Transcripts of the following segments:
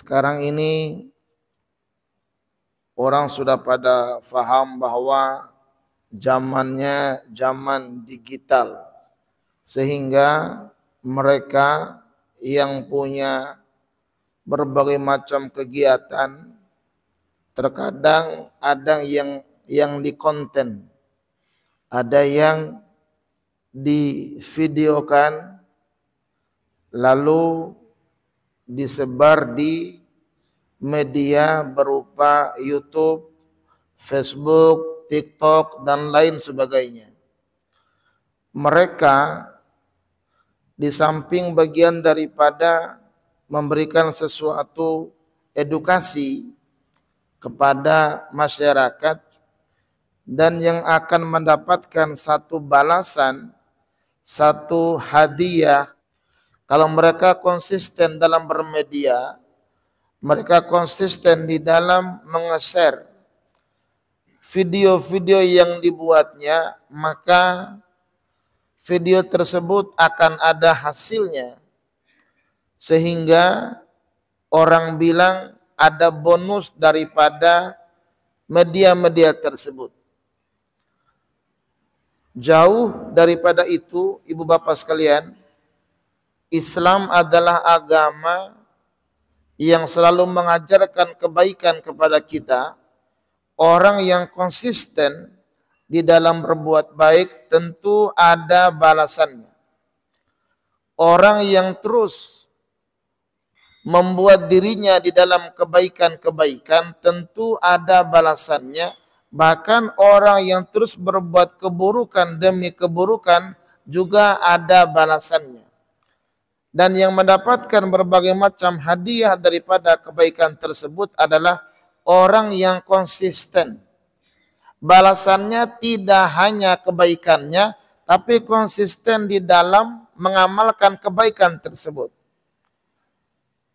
Sekarang ini orang sudah pada faham bahwa zamannya zaman digital, sehingga mereka yang punya berbagai macam kegiatan terkadang ada yang dikonten, ada yang divideokan lalu disebar di media berupa YouTube, Facebook, TikTok, dan lain sebagainya. Mereka di samping bagian daripada memberikan sesuatu edukasi kepada masyarakat dan yang akan mendapatkan satu balasan, satu hadiah kalau mereka konsisten dalam bermedia, mereka konsisten di dalam menge-share video-video yang dibuatnya, maka video tersebut akan ada hasilnya. Sehingga orang bilang ada bonus daripada media-media tersebut. Jauh daripada itu, ibu bapak sekalian, Islam adalah agama yang selalu mengajarkan kebaikan kepada kita. Orang yang konsisten di dalam berbuat baik tentu ada balasannya. Orang yang terus membuat dirinya di dalam kebaikan-kebaikan tentu ada balasannya. Bahkan orang yang terus berbuat keburukan demi keburukan juga ada balasannya. Dan yang mendapatkan berbagai macam hadiah daripada kebaikan tersebut adalah orang yang konsisten. Balasannya tidak hanya kebaikannya, tapi konsisten di dalam mengamalkan kebaikan tersebut.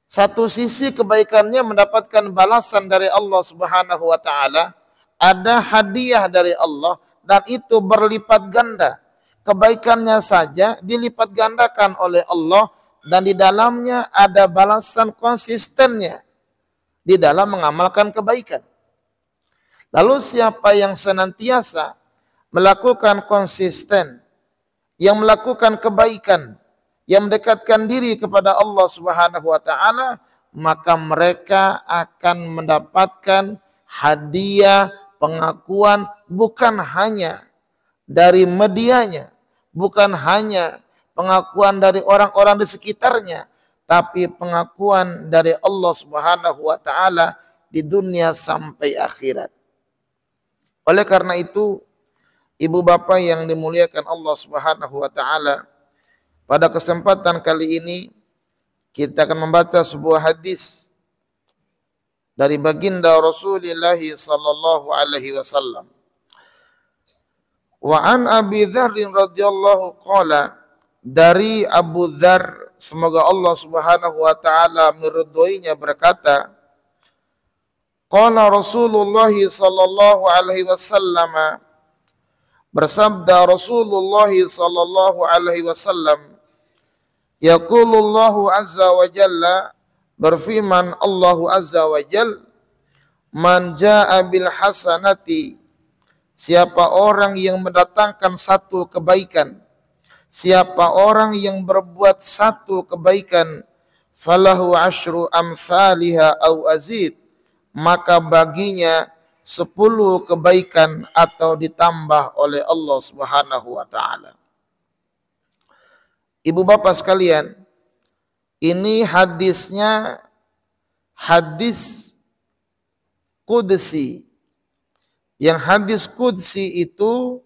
Satu sisi kebaikannya mendapatkan balasan dari Allah Subhanahu wa taala, ada hadiah dari Allah dan itu berlipat ganda. Kebaikannya saja dilipat gandakan oleh Allah dan di dalamnya ada balasan konsistennya di dalam mengamalkan kebaikan. Lalu siapa yang senantiasa melakukan konsisten, yang melakukan kebaikan, yang mendekatkan diri kepada Allah Subhanahu wa taala, maka mereka akan mendapatkan hadiah, pengakuan bukan hanya dari medianya, bukan hanya pengakuan dari orang-orang di sekitarnya, tapi pengakuan dari Allah Subhanahu wa taala di dunia sampai akhirat. Oleh karena itu, ibu bapak yang dimuliakan Allah Subhanahu wa taala, pada kesempatan kali ini kita akan membaca sebuah hadis dari baginda Rasulullah sallallahu alaihi wasallam. Wa an Abi Dzar radhiyallahu qala, dari Abu Dzar, semoga Allah Subhanahu wa taala meridhoinya, berkata, qala Rasulullah sallallahu alaihi wasallam, bersabda Rasulullah sallallahu alaihi wasallam, yaqulullahu azza wa jalla, berfirman Allah azza wa jalla, man jaa bil hasanati, siapa orang yang mendatangkan satu kebaikan, siapa orang yang berbuat satu kebaikan, falahu asyru amsalihha au azid, maka baginya 10 kebaikan atau ditambah oleh Allah Subhanahu wa taala. Ibu bapak sekalian, ini hadisnya hadis qudsi. Yang hadis qudsi itu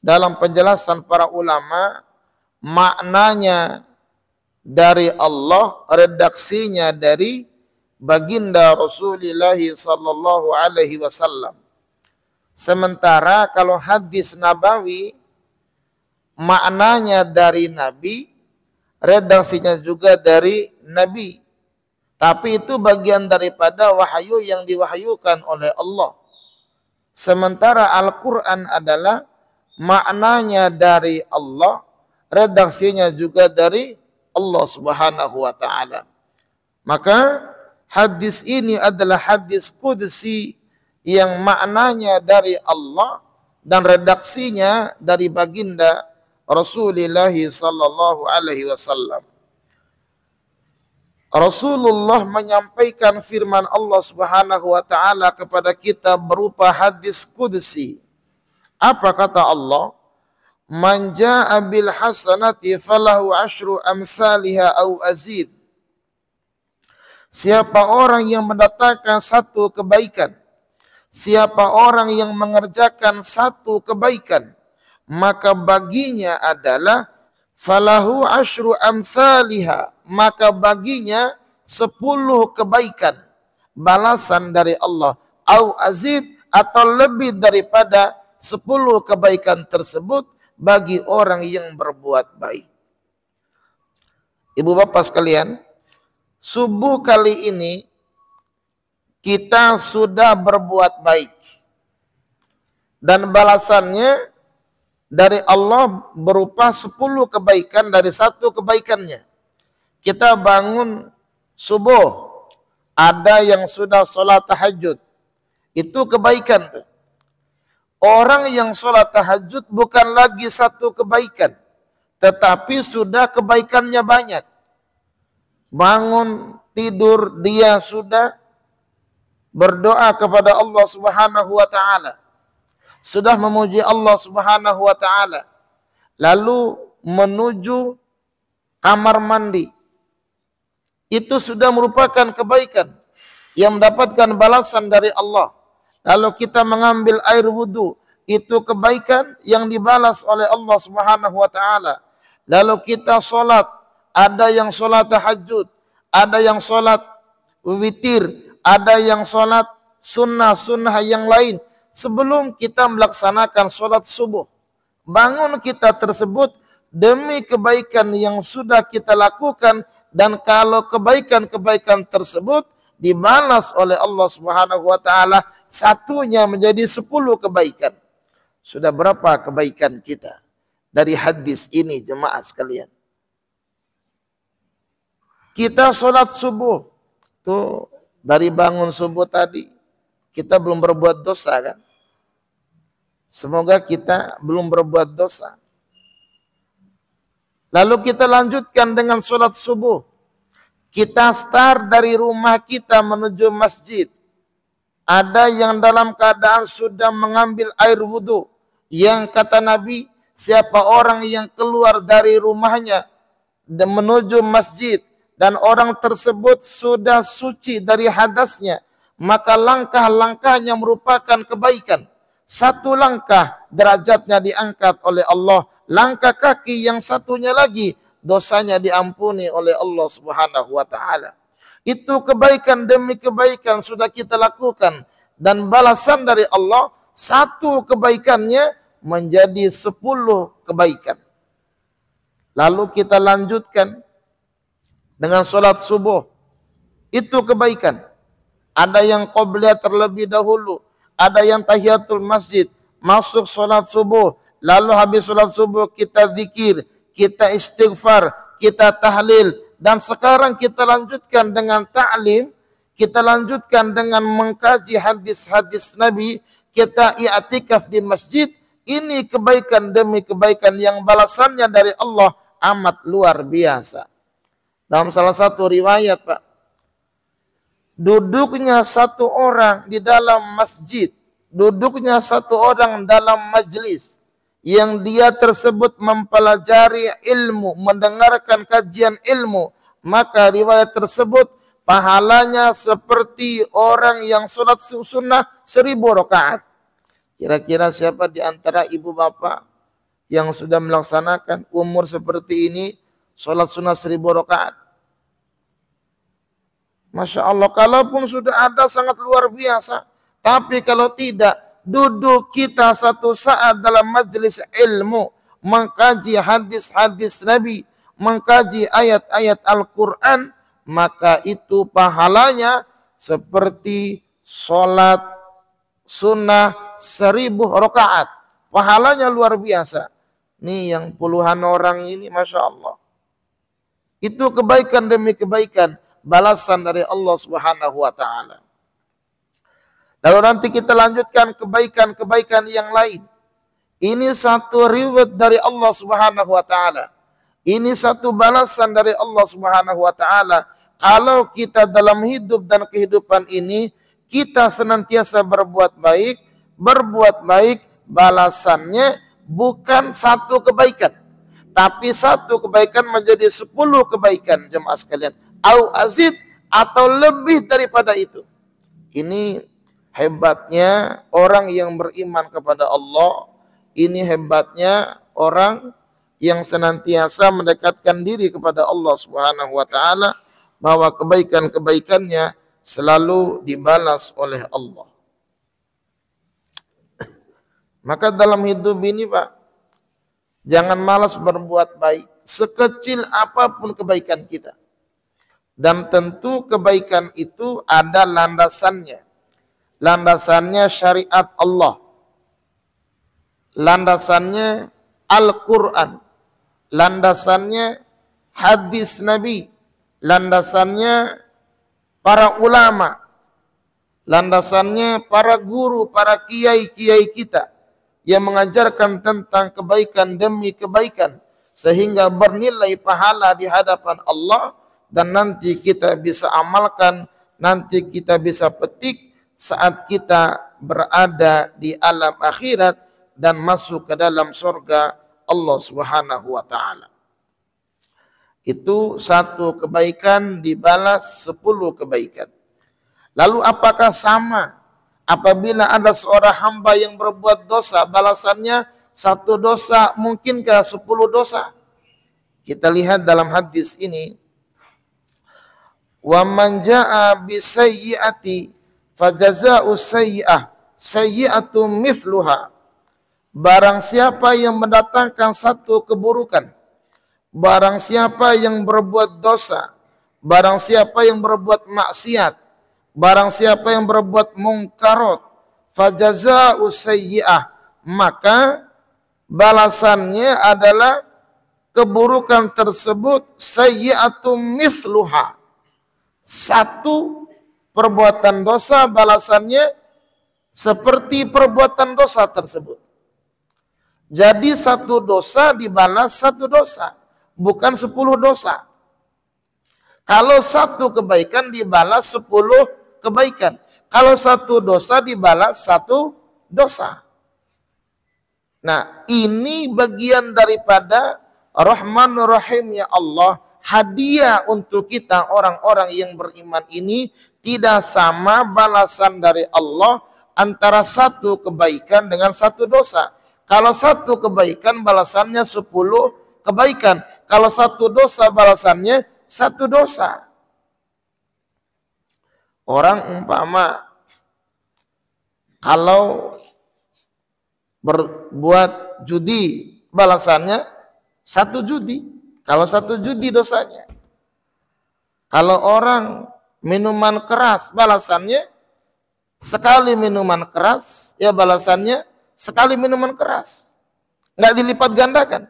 dalam penjelasan para ulama, maknanya dari Allah, redaksinya dari baginda Rasulullah sallallahu alaihi wasallam. Sementara kalau hadis nabawi, maknanya dari Nabi, redaksinya juga dari Nabi. Tapi itu bagian daripada wahyu yang diwahyukan oleh Allah. Sementara Al-Quran adalah maknanya dari Allah, redaksinya juga dari Allah Subhanahu wa taala. Maka hadis ini adalah hadis qudsi yang maknanya dari Allah dan redaksinya dari baginda Rasulullah sallallahu alaihi wasallam. Rasulullah menyampaikan firman Allah Subhanahu wa taala kepada kita berupa hadis qudsi. Apa kata Allah? Man jaa'a bil hasanati falahu asyru amsalha au azid. Siapa orang yang mendatangkan satu kebaikan, siapa orang yang mengerjakan satu kebaikan, maka baginya adalah falahu asyru amsalha, maka baginya 10 kebaikan balasan dari Allah, au azid, atau lebih daripada 10 kebaikan tersebut bagi orang yang berbuat baik. Ibu bapak sekalian, subuh kali ini kita sudah berbuat baik dan balasannya dari Allah berupa 10 kebaikan dari satu kebaikannya. Kita bangun subuh, ada yang sudah sholat tahajud, itu kebaikan tuh. Orang yang sholat tahajud bukan lagi satu kebaikan, tetapi sudah kebaikannya banyak. Bangun tidur dia sudah berdoa kepada Allah Subhanahu wa taala, sudah memuji Allah Subhanahu wa taala, lalu menuju kamar mandi. Itu sudah merupakan kebaikan yang mendapatkan balasan dari Allah. Lalu kita mengambil air wudu, itu kebaikan yang dibalas oleh Allah Subhanahu wa taala. Lalu kita sholat, ada yang sholat tahajud, ada yang sholat witir, ada yang sholat sunnah-sunnah yang lain. Sebelum kita melaksanakan sholat subuh, bangun kita tersebut demi kebaikan yang sudah kita lakukan, dan kalau kebaikan-kebaikan tersebut dibalas oleh Allah Subhanahu wa taala, satunya menjadi 10 kebaikan. Sudah berapa kebaikan kita dari hadis ini jemaah sekalian? Kita sholat subuh tuh, dari bangun subuh tadi kita belum berbuat dosa kan? Semoga kita belum berbuat dosa. Lalu kita lanjutkan dengan sholat subuh. Kita start dari rumah kita menuju masjid. Ada yang dalam keadaan sudah mengambil air wudhu. Yang kata Nabi, siapa orang yang keluar dari rumahnya dan menuju masjid, dan orang tersebut sudah suci dari hadasnya, maka langkah-langkahnya merupakan kebaikan. Satu langkah derajatnya diangkat oleh Allah. Langkah kaki yang satunya lagi dosanya diampuni oleh Allah Subhanahu wa taala. Itu kebaikan demi kebaikan sudah kita lakukan, dan balasan dari Allah satu kebaikannya menjadi 10 kebaikan. Lalu kita lanjutkan dengan sholat subuh. Itu kebaikan. Ada yang qobliyah terlebih dahulu, ada yang tahiyatul masjid, masuk sholat subuh, lalu habis sholat subuh kita zikir, kita istighfar, kita tahlil, dan sekarang kita lanjutkan dengan ta'lim, kita lanjutkan dengan mengkaji hadis-hadis Nabi, kita i'tikaf di masjid. Ini kebaikan demi kebaikan yang balasannya dari Allah amat luar biasa. Dalam salah satu riwayat, Pak, duduknya satu orang di dalam masjid, duduknya satu orang dalam majlis yang dia tersebut mempelajari ilmu, mendengarkan kajian ilmu, maka riwayat tersebut pahalanya seperti orang yang sholat sunnah 1000 rakaat. Kira-kira siapa di antara ibu bapak yang sudah melaksanakan umur seperti ini sholat sunnah 1000 rakaat? Masya Allah, kalaupun sudah ada sangat luar biasa. Tapi kalau tidak, duduk kita satu saat dalam majelis ilmu, mengkaji hadis-hadis Nabi, mengkaji ayat-ayat Al-Quran, maka itu pahalanya seperti sholat sunnah 1000 rakaat. Pahalanya luar biasa. Nih yang puluhan orang ini, Masya Allah. Itu kebaikan demi kebaikan. balasan dari Allah Subhanahu wa taala. Lalu nanti kita lanjutkan kebaikan-kebaikan yang lain. Ini satu reward dari Allah Subhanahu wa taala. Ini satu balasan dari Allah Subhanahu wa taala. Kalau kita dalam hidup dan kehidupan ini kita senantiasa berbuat baik, balasannya bukan satu kebaikan, tapi satu kebaikan menjadi 10 kebaikan, jemaah sekalian. Au azid, atau lebih daripada itu. Ini hebatnya orang yang beriman kepada Allah. Ini hebatnya orang yang senantiasa mendekatkan diri kepada Allah Subhanahu wa taala, bahwa kebaikan-kebaikannya selalu dibalas oleh Allah. Maka dalam hidup ini, Pak, jangan malas berbuat baik, sekecil apapun kebaikan kita. Dan tentu kebaikan itu ada landasannya. Landasannya syariat Allah. Landasannya Al-Quran. Landasannya hadis Nabi. Landasannya para ulama. Landasannya para guru, para kiai-kiai kita yang mengajarkan tentang kebaikan demi kebaikan, sehingga bernilai pahala di hadapan Allah, dan nanti kita bisa amalkan, nanti kita bisa petik saat kita berada di alam akhirat dan masuk ke dalam surga Allah Subhanahu wa taala. Itu satu kebaikan dibalas 10 kebaikan. Lalu apakah sama apabila ada seorang hamba yang berbuat dosa, balasannya 1 dosa, mungkinkah 10 dosa? Kita lihat dalam hadis ini, wa man jaa bisayyi'ati fajaza'u sayyi'ah sayyi'atu mithluha. Barang siapa yang mendatangkan satu keburukan, barang siapa yang berbuat dosa, barang siapa yang berbuat maksiat, barang siapa yang berbuat mungkarat, fajaza'u sayyi'ah, maka balasannya adalah keburukan tersebut sayyi'atu mithluha. Satu perbuatan dosa balasannya seperti perbuatan dosa tersebut. Jadi 1 dosa dibalas 1 dosa, bukan 10 dosa. Kalau 1 kebaikan dibalas 10 kebaikan. Kalau 1 dosa dibalas 1 dosa. Nah, ini bagian daripada Rahmanur Rahimnya Allah. Hadiah untuk kita orang-orang yang beriman ini, tidak sama balasan dari Allah antara 1 kebaikan dengan 1 dosa. Kalau 1 kebaikan balasannya 10 kebaikan. Kalau 1 dosa balasannya 1 dosa. Orang umpama kalau berbuat judi balasannya 1 judi. Kalau 1 judi dosanya. Kalau orang minuman keras balasannya sekali minuman keras, ya balasannya sekali minuman keras. Nggak dilipat gandakan.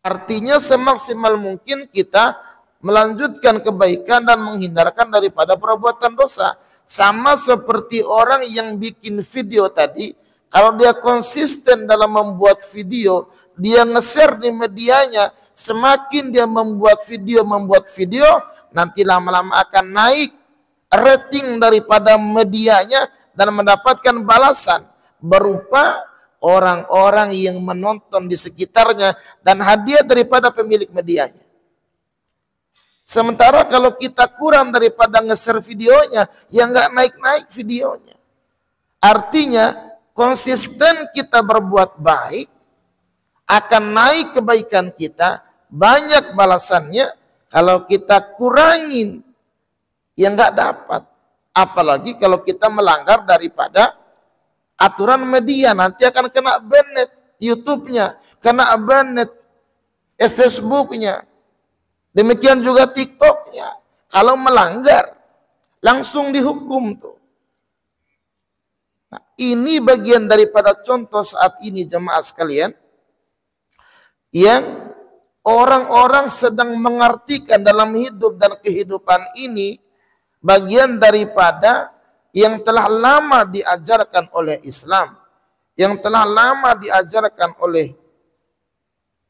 Artinya semaksimal mungkin kita melanjutkan kebaikan dan menghindarkan daripada perbuatan dosa. Sama seperti orang yang bikin video tadi, kalau dia konsisten dalam membuat video, dia nge-share di medianya, semakin dia membuat video, nanti lama-lama akan naik rating daripada medianya dan mendapatkan balasan berupa orang-orang yang menonton di sekitarnya dan hadiah daripada pemilik medianya. Sementara kalau kita kurang daripada nge-share videonya, ya nggak naik-naik videonya. Artinya konsisten kita berbuat baik, akan naik kebaikan kita, banyak balasannya. Kalau kita kurangin, ya nggak dapat. Apalagi kalau kita melanggar daripada aturan media, nanti akan kena banned YouTube-nya, kena banned Facebook-nya. Demikian juga TikTok-nya. Kalau melanggar, langsung dihukum tuh. Nah, ini bagian daripada contoh saat ini jemaah sekalian, yang orang-orang sedang mengartikan dalam hidup dan kehidupan ini bagian daripada yang telah lama diajarkan oleh Islam, yang telah lama diajarkan oleh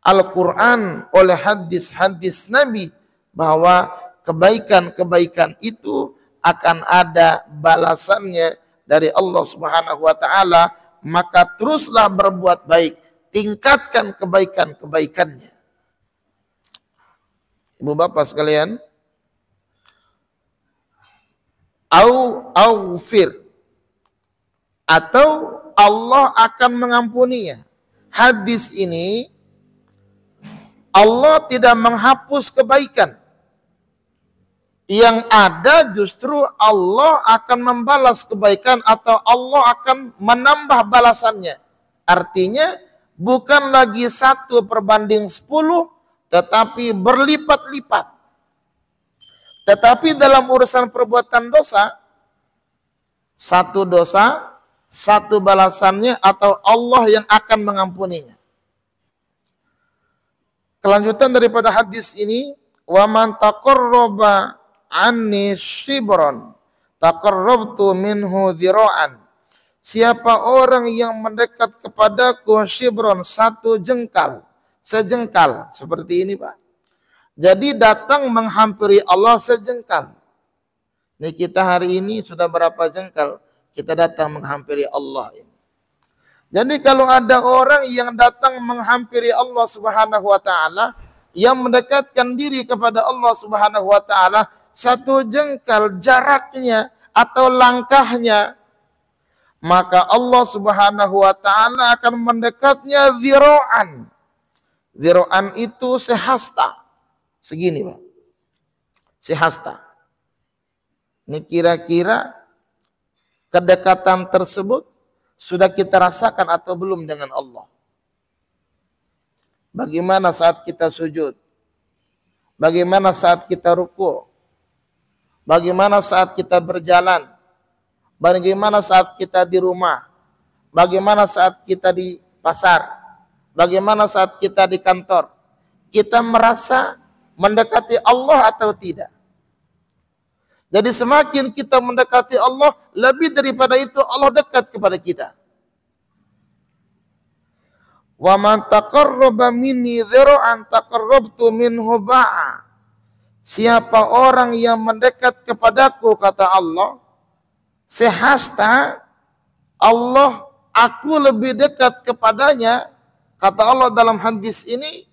Al-Quran, oleh hadis-hadis Nabi, bahwa kebaikan-kebaikan itu akan ada balasannya dari Allah Subhanahu wa taala, maka teruslah berbuat baik, tingkatkan kebaikan-kebaikannya. Ibu bapak sekalian, aufir, atau Allah akan mengampuninya. Hadis ini Allah tidak menghapus kebaikan. Yang ada justru Allah akan membalas kebaikan atau Allah akan menambah balasannya. Artinya bukan lagi 1/10, tetapi berlipat-lipat. Tetapi dalam urusan perbuatan dosa, 1 dosa, 1 balasannya atau Allah yang akan mengampuninya. Kelanjutan daripada hadis ini, wa man taqarraba anni shibran taqarrabtu minhu dhira'an. Siapa orang yang mendekat kepadaku shibron, 1 jengkal, sejengkal, seperti ini Pak. Jadi datang menghampiri Allah sejengkal. Ini kita hari ini sudah berapa jengkal kita datang menghampiri Allah ini. Jadi kalau ada orang yang datang menghampiri Allah Subhanahu wa taala, yang mendekatkan diri kepada Allah Subhanahu wa taala 1 jengkal jaraknya atau langkahnya, maka Allah Subhanahu wa taala akan mendekatnya dhira'an. Dhira'an itu sehasta. Segini Pak. Sehasta. Ini kira-kira kedekatan tersebut sudah kita rasakan atau belum dengan Allah? Bagaimana saat kita sujud? Bagaimana saat kita ruku? Bagaimana saat kita berjalan? Bagaimana saat kita di rumah? Bagaimana saat kita di pasar? Bagaimana saat kita di kantor? Kita merasa mendekati Allah atau tidak? Jadi semakin kita mendekati Allah, lebih daripada itu Allah dekat kepada kita. Wa man taqarraba minni dhira'an taqarrabtu minhu ba'a. Siapa orang yang mendekat kepadaku, kata Allah, sehasta Allah, aku lebih dekat kepadanya, kata Allah dalam hadis ini,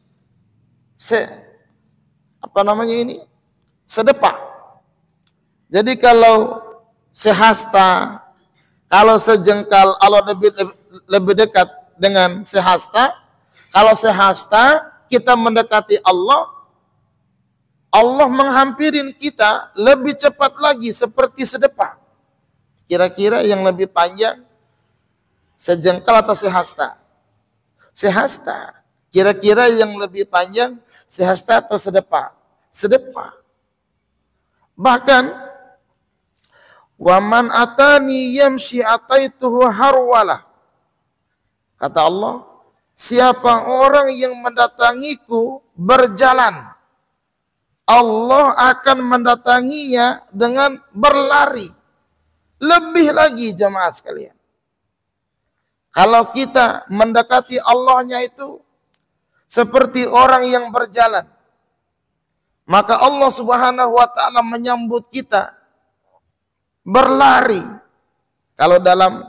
sedepak. Jadi kalau sehasta, kalau sejengkal, Allah lebih dekat dengan sehasta. Kalau sehasta kita mendekati Allah, Allah menghampirin kita lebih cepat lagi seperti sedepak. Kira-kira yang lebih panjang, sejengkal atau sehasta? Sehasta. Kira-kira yang lebih panjang, sehasta atau sedepak? Sedepak. Bahkan wa man atani yamshi ataituhu harwalah. Kata Allah, siapa orang yang mendatangiku berjalan, Allah akan mendatanginya dengan berlari. Lebih lagi jemaah sekalian. Kalau kita mendekati Allahnya itu seperti orang yang berjalan, maka Allah Subhanahu wa taala menyambut kita berlari. Kalau dalam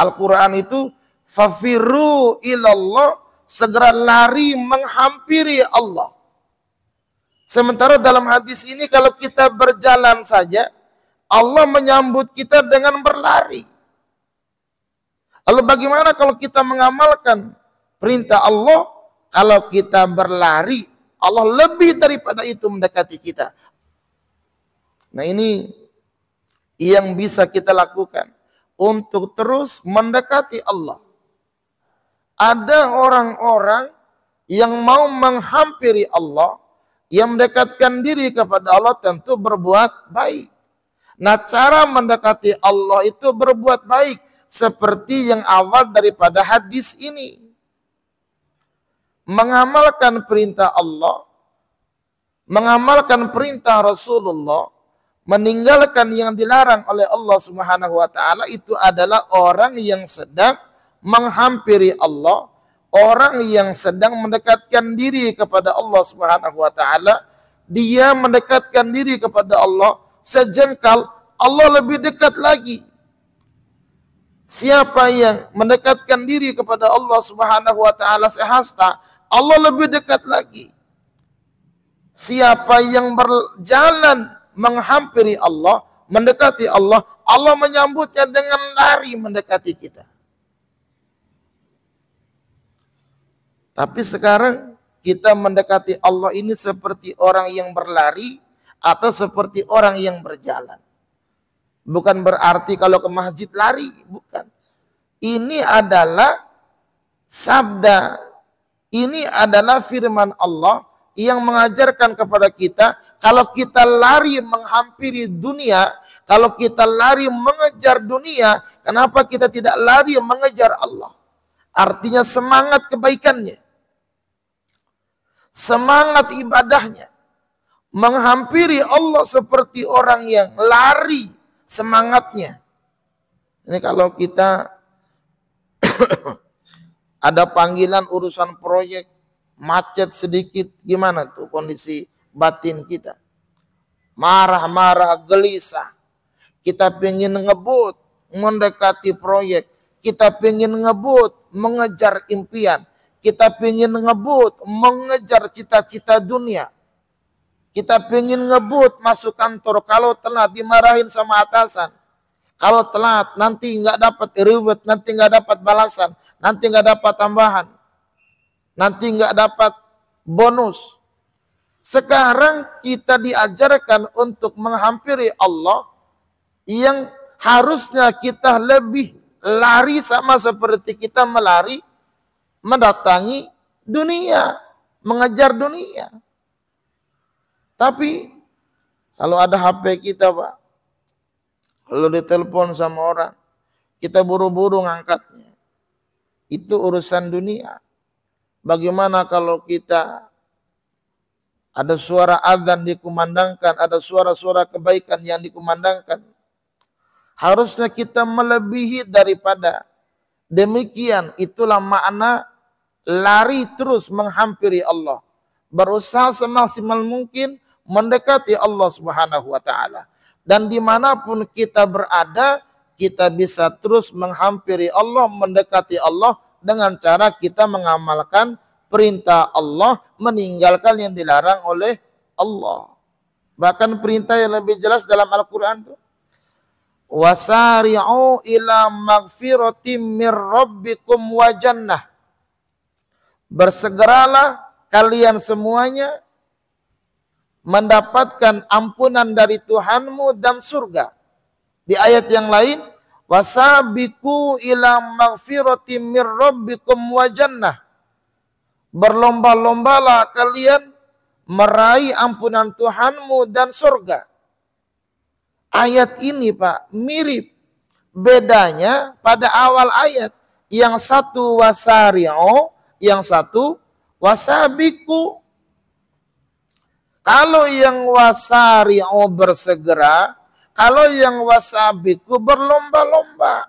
Al-Quran itu fafiru ilallah, segera lari menghampiri Allah. Sementara dalam hadis ini kalau kita berjalan saja, Allah menyambut kita dengan berlari. Lalu bagaimana kalau kita mengamalkan perintah Allah? Kalau kita berlari, Allah lebih daripada itu mendekati kita. Nah ini yang bisa kita lakukan untuk terus mendekati Allah. Ada orang-orang yang mau menghampiri Allah, yang mendekatkan diri kepada Allah tentu berbuat baik. Nah, cara mendekati Allah itu berbuat baik seperti yang awal daripada hadis ini. mengamalkan perintah Allah, mengamalkan perintah Rasulullah, meninggalkan yang dilarang oleh Allah Subhanahu wa taala, itu adalah orang yang sedang menghampiri Allah, orang yang sedang mendekatkan diri kepada Allah Subhanahu wa taala. Dia mendekatkan diri kepada Allah sejengkal, Allah lebih dekat lagi. Siapa yang mendekatkan diri kepada Allah Subhanahu wa taala sehasta, Allah lebih dekat lagi. Siapa yang berjalan menghampiri Allah, mendekati Allah, Allah menyambutnya dengan lari mendekati kita. Tapi sekarang kita mendekati Allah ini seperti orang yang berlari atau seperti orang yang berjalan. Bukan berarti kalau ke masjid lari, bukan. Ini adalah sabda, ini adalah firman Allah yang mengajarkan kepada kita, kalau kita lari menghampiri dunia, kalau kita lari mengejar dunia, kenapa kita tidak lari mengejar Allah? Artinya semangat kebaikannya, semangat ibadahnya, menghampiri Allah seperti orang yang lari semangatnya. Ini kalau kita ada panggilan urusan proyek, macet sedikit, gimana tuh kondisi batin kita? Marah-marah, gelisah. Kita pengen ngebut mendekati proyek, kita pengen ngebut mengejar impian, kita pengen ngebut mengejar cita-cita dunia. Kita pengen ngebut masuk kantor, kalau telat dimarahin sama atasan. Kalau telat nanti nggak dapat reward, nanti nggak dapat balasan, nanti nggak dapat tambahan, nanti nggak dapat bonus. Sekarang kita diajarkan untuk menghampiri Allah yang harusnya kita lebih lari, sama seperti kita melari mendatangi dunia, mengejar dunia. Tapi kalau ada HP kita, Pak, kalau ditelepon sama orang, kita buru-buru ngangkatnya. Itu urusan dunia. Bagaimana kalau kita ada suara azan dikumandangkan, ada suara-suara kebaikan yang dikumandangkan? Harusnya kita melebihi daripada demikian. Itulah makna lari terus menghampiri Allah. Berusaha semaksimal mungkin mendekati Allah Subhanahu wa taala. Dan dimanapun kita berada, kita bisa terus menghampiri Allah, mendekati Allah dengan cara kita mengamalkan perintah Allah, meninggalkan yang dilarang oleh Allah. Bahkan perintah yang lebih jelas dalam Al-Quran itu, wasari'u ila magfiratim mir rabbikum wa jannah. Bersegeralah kalian semuanya mendapatkan ampunan dari Tuhanmu dan surga. Di ayat yang lain, wasabiqu ila magfiratim mir rabbikum wa jannah. Berlomba-lombalah kalian meraih ampunan Tuhanmu dan surga. Ayat ini, Pak, mirip. Bedanya pada awal ayat, yang satu wasari'u, yang satu wasabiqu. Kalau yang wasari'u bersegera, kalau yang wasabiqu berlomba-lomba.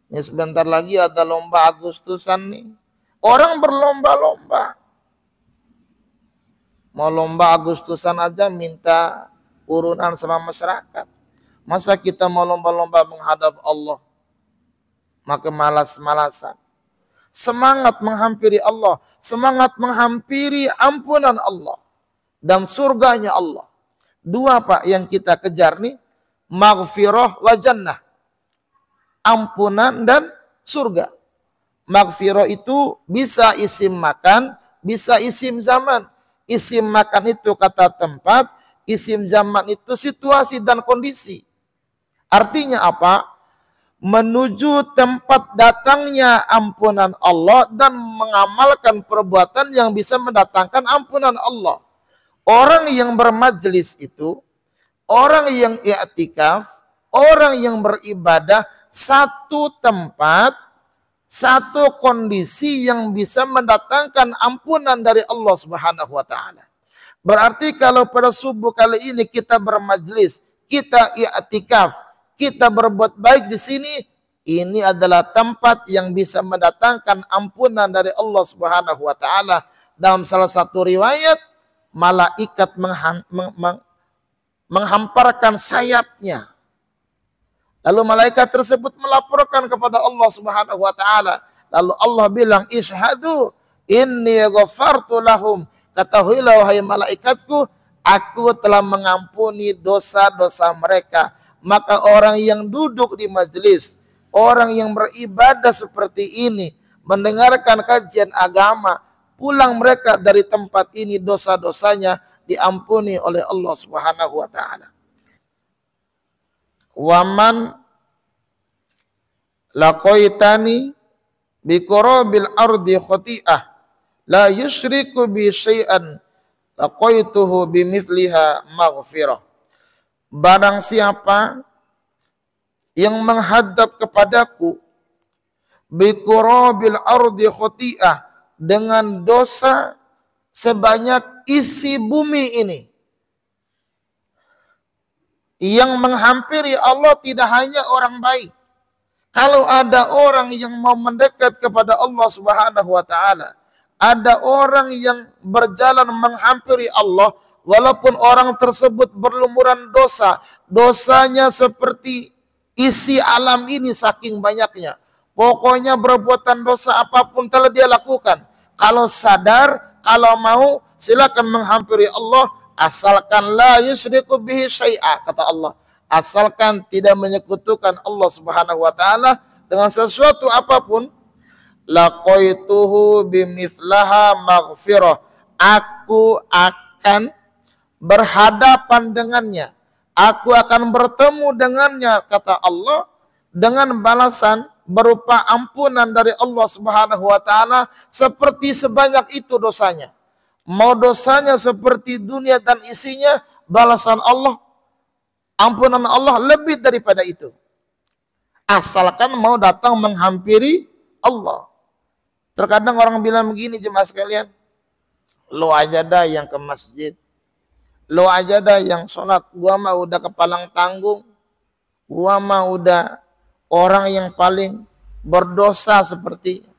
Ini sebentar lagi ada lomba Agustusan nih. Orang berlomba-lomba. Mau lomba Agustusan aja minta urunan sama masyarakat. Masa kita mau lomba-lomba menghadap Allah? Maka malas-malasan. Semangat menghampiri Allah. Semangat menghampiri ampunan Allah dan surganya Allah. Dua, Pak, yang kita kejar nih, maghfirah wa jannah. Ampunan dan surga. Maghfirah itu bisa isim makan, bisa isim zaman. Isim makan itu kata tempat, isim zaman itu situasi dan kondisi. Artinya apa? Menuju tempat datangnya ampunan Allah dan mengamalkan perbuatan yang bisa mendatangkan ampunan Allah. Orang yang bermajlis itu, orang yang i'tikaf, orang yang beribadah satu tempat, satu kondisi yang bisa mendatangkan ampunan dari Allah Subhanahu wa taala. Berarti kalau pada subuh kali ini kita bermajlis, kita i'tikaf, kita berbuat baik di sini, ini adalah tempat yang bisa mendatangkan ampunan dari Allah Subhanahu wa taala. Dalam salah satu riwayat, malaikat menghamparkan sayapnya. Lalu malaikat tersebut melaporkan kepada Allah Subhanahu wa taala. Lalu Allah bilang, "Ishhadu inni ghafartu lahum." Ketahuilah wahai malaikatku, aku telah mengampuni dosa-dosa mereka. Maka orang yang duduk di majelis, orang yang beribadah seperti ini, mendengarkan kajian agama, pulang mereka dari tempat ini dosa-dosanya diampuni oleh Allah Subhanahu wa taala. Waman laqaitani bi qurabil ardi khati'ah la yusyriku bi syai'an laqaituhu bimithliha maghfirah. Barang siapa yang menghadap kepadaku bi qurabil ardi khati'ah, dengan dosa sebanyak isi bumi ini. Yang menghampiri Allah tidak hanya orang baik. Kalau ada orang yang mau mendekat kepada Allah Subhanahu wa taala, ada orang yang berjalan menghampiri Allah, walaupun orang tersebut berlumuran dosa, dosanya seperti isi alam ini saking banyaknya. Pokoknya perbuatan dosa apapun telah dia lakukan. Kalau sadar, kalau mau, silakan menghampiri Allah, asalkan la yusyriku bihi syai'a, kata Allah. Asalkan tidak menyekutukan Allah Subhanahu wa taala dengan sesuatu apapun, laqaituhu bimithlaha maghfirah. Aku akan berhadapan dengannya. Aku akan bertemu dengannya, kata Allah, dengan balasan berupa ampunan dari Allah Subhanahu wa taala seperti sebanyak itu dosanya. Mau dosanya seperti dunia dan isinya, balasan Allah, ampunan Allah lebih daripada itu. Asalkan mau datang menghampiri Allah. Terkadang orang bilang begini, jemaah sekalian, lo aja dah yang ke masjid, lo aja dah yang sholat, gua mah udah kepalang tanggung, gua mah udah orang yang paling berdosa sepertinya.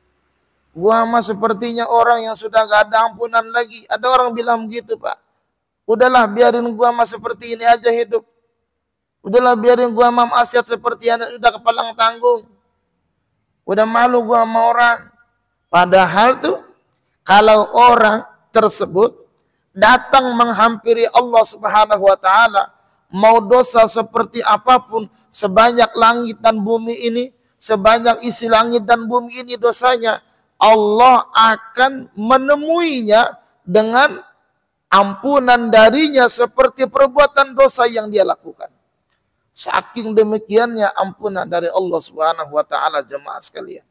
Gua mah sepertinya orang yang sudah gak ada ampunan lagi. Ada orang bilang begitu, Pak. Udahlah biarin gua mah seperti ini aja hidup. Udahlah biarin gua mah maksiat seperti ini, udah kepalang tanggung. Udah malu gua sama orang. Padahal tuh kalau orang tersebut datang menghampiri Allah Subhanahu wa taala, mau dosa seperti apapun, sebanyak langit dan bumi ini, sebanyak isi langit dan bumi ini dosanya, Allah akan menemuinya dengan ampunan darinya seperti perbuatan dosa yang dia lakukan. Saking demikiannya ampunan dari Allah Subhanahu wa taala, jemaah sekalian.